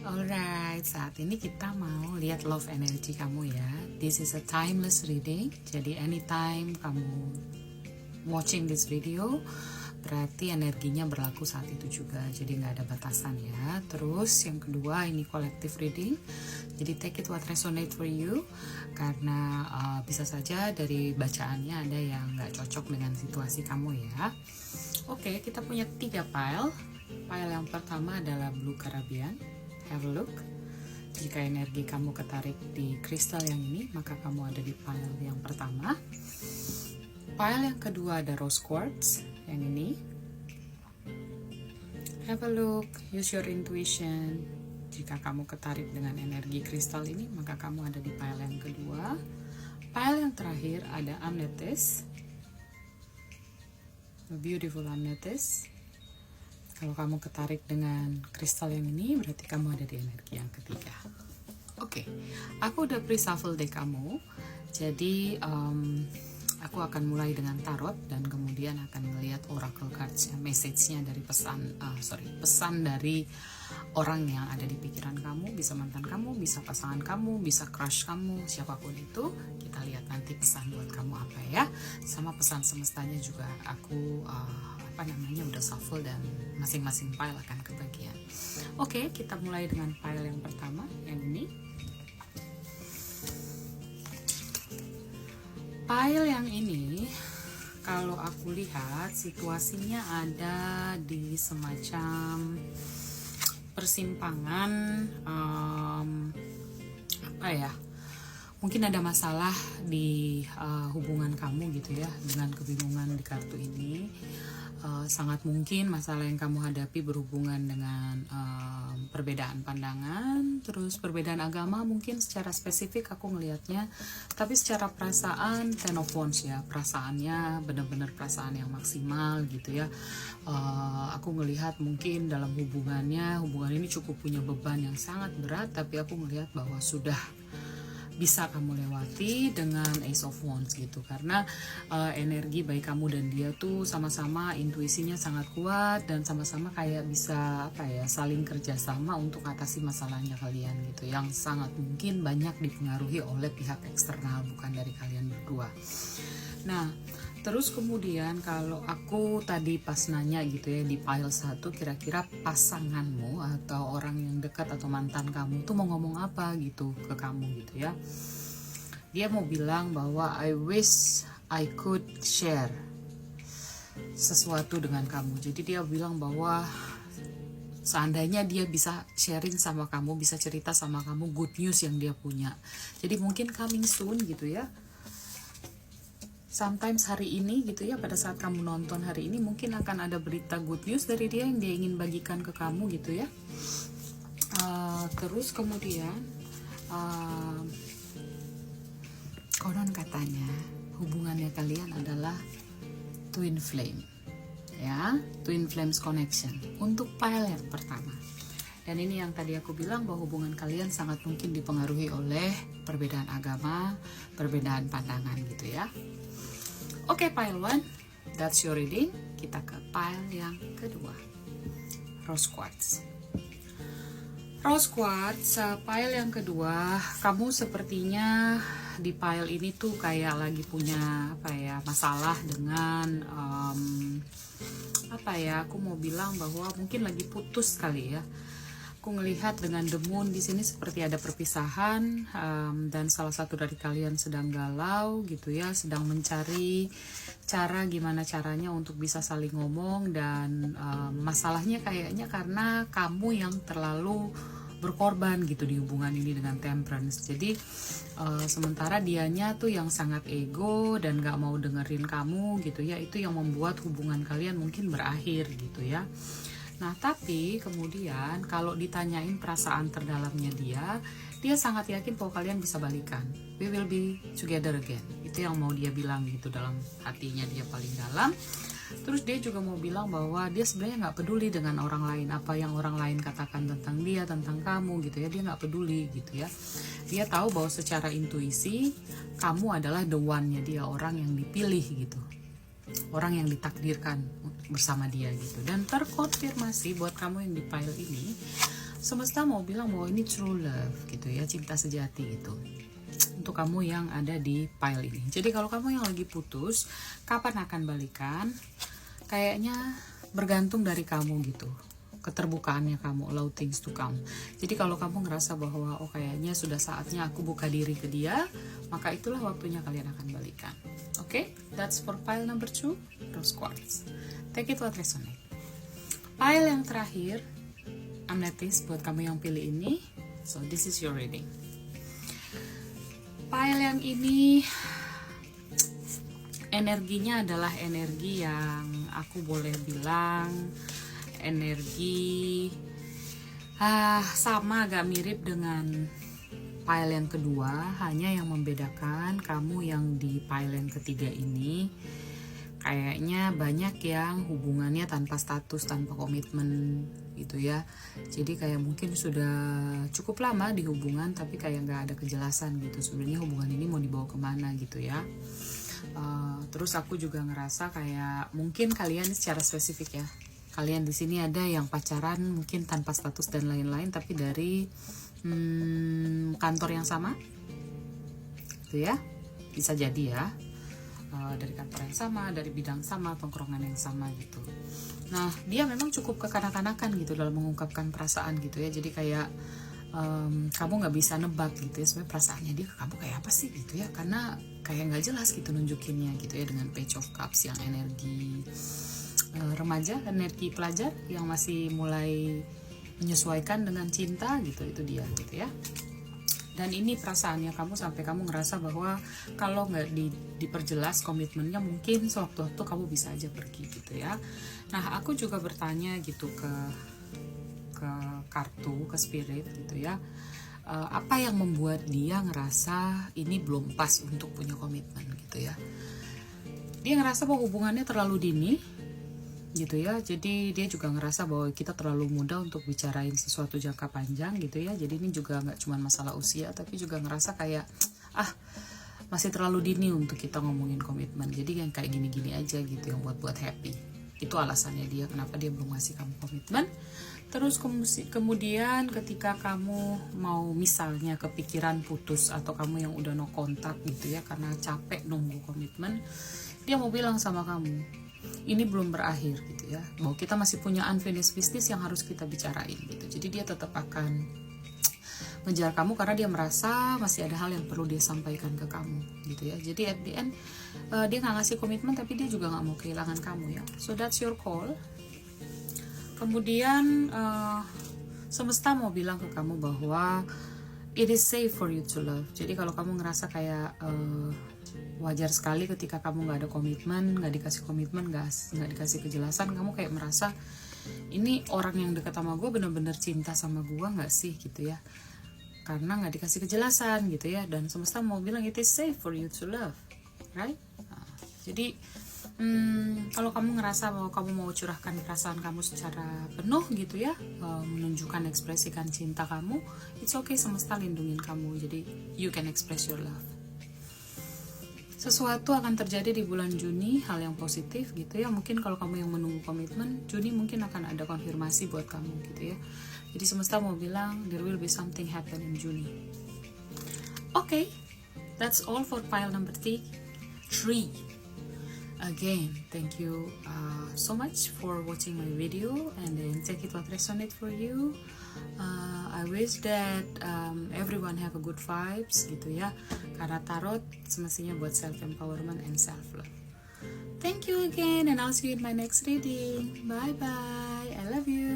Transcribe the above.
Alright, saat ini kita mau lihat love energy kamu ya. This is a timeless reading. Jadi anytime kamu watching this video, berarti energinya berlaku saat itu juga. Jadi nggak ada batasan ya. Terus yang kedua ini collective reading. Jadi take it what resonate for you. Karena bisa saja dari bacaannya ada yang nggak cocok dengan situasi kamu ya. Oke, kita punya 3 pile. Pile yang pertama adalah Blue Caribbean. Have a look. Jika energi kamu ketarik di kristal yang ini, maka kamu ada di pile yang pertama. Pile yang kedua ada Rose Quartz yang ini. Have a look, use your intuition. Jika kamu ketarik dengan energi kristal ini, maka kamu ada di pile yang kedua. Pile yang terakhir ada Amethyst. A beautiful amethyst. Kalau kamu ketarik dengan kristal yang ini, berarti kamu ada di energi yang ketiga. Oke, aku udah pre-shuffle deck kamu. Jadi, aku akan mulai dengan tarot dan kemudian akan melihat oracle cards, message-nya dari pesan dari orang yang ada di pikiran kamu. Bisa mantan kamu, bisa pasangan kamu, bisa crush kamu, siapapun itu. Kita lihat nanti pesan buat kamu apa ya. Sama pesan semestanya juga aku udah shuffle dan masing-masing pile akan kebagian. Oke, kita mulai dengan pile yang pertama, yang ini. Pile yang ini, kalau aku lihat situasinya ada di semacam persimpangan, mungkin ada masalah di hubungan kamu gitu ya, dengan kebingungan di kartu ini. Sangat mungkin masalah yang kamu hadapi berhubungan dengan perbedaan pandangan, terus perbedaan agama mungkin secara spesifik aku ngelihatnya, tapi secara perasaan Ten of Wands ya, perasaannya benar-benar perasaan yang maksimal gitu ya. Aku ngelihat mungkin dalam hubungan ini cukup punya beban yang sangat berat, tapi aku ngelihat bahwa sudah bisa kamu lewati dengan Ace of Wands gitu, karena energi baik kamu dan dia tuh sama-sama intuisinya sangat kuat dan sama-sama kayak bisa saling kerjasama untuk atasi masalahnya kalian gitu, yang sangat mungkin banyak dipengaruhi oleh pihak eksternal, bukan dari kalian berdua. Nah, terus kemudian kalau aku tadi pas nanya gitu ya di pile 1, kira-kira pasanganmu atau orang yang dekat atau mantan kamu tuh mau ngomong apa gitu ke kamu gitu ya. Dia mau bilang bahwa I wish I could share sesuatu dengan kamu. Jadi dia bilang bahwa seandainya dia bisa sharing sama kamu, bisa cerita sama kamu good news yang dia punya. Jadi mungkin coming soon gitu ya. Sometimes hari ini gitu ya, pada saat kamu nonton hari ini mungkin akan ada berita good news dari dia yang dia ingin bagikan ke kamu gitu ya. Terus kemudian konon katanya hubungannya kalian adalah twin flame ya, twin flames connection untuk pile yang pertama. Dan ini yang tadi aku bilang bahwa hubungan kalian sangat mungkin dipengaruhi oleh perbedaan agama, perbedaan pandangan gitu ya. Oke, pile 1, that's your reading. Kita ke pile yang kedua, Rose Quartz. Rose Quartz, pile yang kedua, kamu sepertinya di pile ini tuh kayak lagi punya masalah dengan aku mau bilang bahwa mungkin lagi putus kali ya. Aku ngelihat dengan the moon di sini seperti ada perpisahan, dan salah satu dari kalian sedang galau gitu ya, sedang mencari cara gimana caranya untuk bisa saling ngomong, dan masalahnya kayaknya karena kamu yang terlalu berkorban gitu di hubungan ini dengan Temperance. Jadi sementara dianya tuh yang sangat ego dan gak mau dengerin kamu gitu ya, itu yang membuat hubungan kalian mungkin berakhir gitu ya. Nah, tapi kemudian kalau ditanyain perasaan terdalamnya dia sangat yakin bahwa kalian bisa balikan. We will be together again. Itu yang mau dia bilang gitu dalam hatinya dia paling dalam. Terus dia juga mau bilang bahwa dia sebenarnya nggak peduli dengan orang lain, apa yang orang lain katakan tentang dia, tentang kamu gitu ya. Dia nggak peduli gitu ya. Dia tahu bahwa secara intuisi kamu adalah the one-nya dia, orang yang dipilih gitu, orang yang ditakdirkan bersama dia gitu. Dan terkonfirmasi buat kamu yang di pile ini semesta mau bilang bahwa ini true love gitu ya, cinta sejati gitu untuk kamu yang ada di pile ini. Jadi kalau kamu yang lagi putus, kapan akan balikan? Kayaknya bergantung dari kamu gitu, keterbukaannya kamu, allow things to come. Jadi kalau kamu ngerasa bahwa oh kayaknya sudah saatnya aku buka diri ke dia, maka itulah waktunya kalian akan balikan. Oke, that's for pile number 2, rose quartz. Take it what resonate. Pile yang terakhir, amethyst buat kamu yang pilih ini. So this is your reading. Pile yang ini energinya adalah energi yang aku boleh bilang energi sama, agak mirip dengan pile yang kedua, hanya yang membedakan kamu yang di pile yang ketiga ini kayaknya banyak yang hubungannya tanpa status, tanpa komitmen gitu ya. Jadi kayak mungkin sudah cukup lama di hubungan tapi kayak nggak ada kejelasan gitu sebenarnya hubungan ini mau dibawa kemana gitu ya. Terus aku juga ngerasa kayak mungkin kalian secara spesifik ya, kalian di sini ada yang pacaran mungkin tanpa status dan lain-lain tapi dari kantor yang sama gitu ya, bisa jadi ya. Dari kantor yang sama, dari bidang sama, tongkrongan yang sama gitu. Nah, dia memang cukup kekanak-kanakan gitu dalam mengungkapkan perasaan gitu ya. Jadi kayak kamu nggak bisa nebak gitu ya sebenarnya perasaannya dia ke kamu kayak apa sih gitu ya, karena kayak nggak jelas gitu nunjukinnya gitu ya, dengan Page of Cups yang energi remaja, energi pelajar yang masih mulai menyesuaikan dengan cinta gitu, itu dia gitu ya. Dan ini perasaannya kamu sampai kamu ngerasa bahwa kalau nggak diperjelas komitmennya mungkin sewaktu-waktu kamu bisa aja pergi gitu ya. Nah aku juga bertanya gitu ke kartu, ke spirit gitu ya, apa yang membuat dia ngerasa ini belum pas untuk punya komitmen gitu ya. Dia ngerasa bahwa hubungannya terlalu dini gitu ya, jadi dia juga ngerasa bahwa kita terlalu muda untuk bicarain sesuatu jangka panjang gitu ya. Jadi ini juga nggak cuma masalah usia tapi juga ngerasa kayak masih terlalu dini untuk kita ngomongin komitmen, jadi yang kayak gini-gini aja gitu yang buat happy. Itu alasannya dia kenapa dia belum ngasih kamu komitmen. Terus kemudian ketika kamu mau misalnya kepikiran putus atau kamu yang udah no kontak gitu ya karena capek nunggu komitmen, dia mau bilang sama kamu ini belum berakhir gitu ya, bahwa kita masih punya unfinished business yang harus kita bicarain gitu. Jadi dia tetap akan mengejar kamu karena dia merasa masih ada hal yang perlu dia sampaikan ke kamu gitu ya. Jadi at the end dia nggak ngasih komitmen tapi dia juga nggak mau kehilangan kamu ya. So that's your call. Kemudian semesta mau bilang ke kamu bahwa it is safe for you to love. Jadi kalau kamu ngerasa kayak wajar sekali ketika kamu nggak ada komitmen, nggak dikasih komitmen, nggak dikasih kejelasan, kamu kayak merasa ini orang yang dekat sama gue bener-bener cinta sama gue nggak sih gitu ya, karena nggak dikasih kejelasan gitu ya. Dan semesta mau bilang it is safe for you to love, right? Jadi kalau kamu ngerasa bahwa kamu mau curahkan perasaan kamu secara penuh gitu ya, menunjukkan ekspresikan cinta kamu, it's okay, semesta lindungin kamu, jadi you can express your love. Sesuatu akan terjadi di bulan Juni, hal yang positif gitu ya. Mungkin kalau kamu yang menunggu komitmen, Juni mungkin akan ada konfirmasi buat kamu gitu ya. Jadi semesta mau bilang there will be something happen in Juni. Okay, that's all for pile number 3. Again, thank you so much for watching my video, and then take it what resonate for you. I wish that everyone have a good vibes gitu ya, karena tarot semestinya buat self empowerment and self love. Thank you again, and I'll see you in my next reading. Bye bye, I love you.